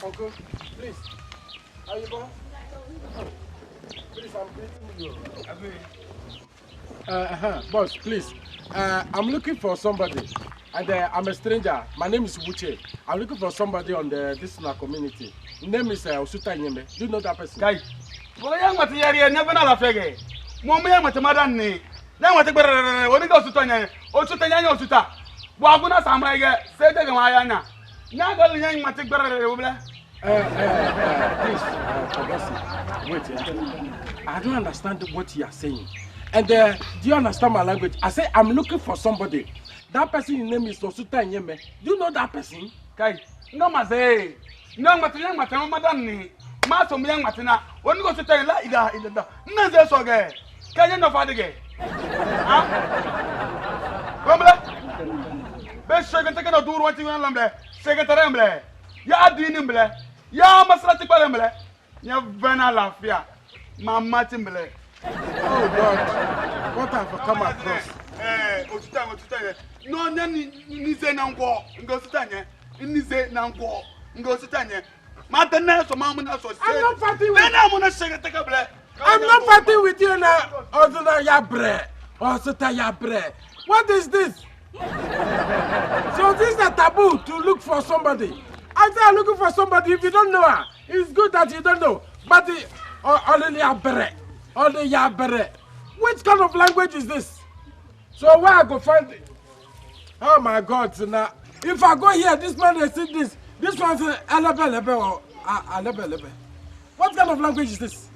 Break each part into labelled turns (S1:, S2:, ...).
S1: Uncle, please. How you doing? Please, I'm greeting you. Boss, please. I'm looking for somebody. And I'm a stranger. My name is Wuche. I'm looking for somebody on this community. Name is Osuta Nyeme. Do you know that person?
S2: Kai. Well, young material never know fege. Mommy and Matamadan ne. Now what when it goes to Tanya, Osuta Osuta. Waguna Samaga, say that Mayana. Now the young material.
S1: Please, wait. I don't understand what you are saying. And do you understand my language? I say I'm looking for somebody. That person's name is Osuta Nyeme. Do you know that person?
S2: Kai, no maze. No material Matamadan. Maso young Matina. When you go to tell Ida, Naza Soga. Can you not find again? Come Best secretary of do what you want, Secretary. Ya Dinimble. Ya Masrati Palemble. Ya Vena Lafia. Mamma Timble.
S1: Oh God, what have I come across?
S2: Otuta. No, Nize Nango, go to Tanya. Nize Nango, go to Tanya. Matana, so Mamma, so
S1: I'm not fighting with
S2: you. I'm not secretary.
S1: I'm not fighting with you now. Osuta Yabre. Osuta Yabre. What is this? So this is a taboo to look for somebody. I say I'm looking for somebody. If you don't know her, it's good that you don't know. But only Yabre. Only Yabre. Which kind of language is this? So where I go find it? Oh my God! So now, if I go here, this man they see this. This one say alebe or alebe. What kind of language is this?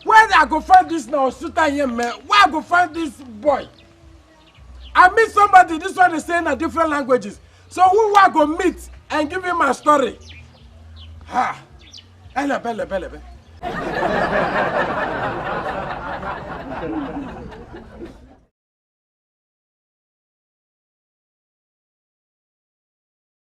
S1: Where I go find this now, Osuta Nyeme? Where I go find this boy? I meet somebody. This one is saying a different languages. So who I go meet and give him my story? Ha! Alebe.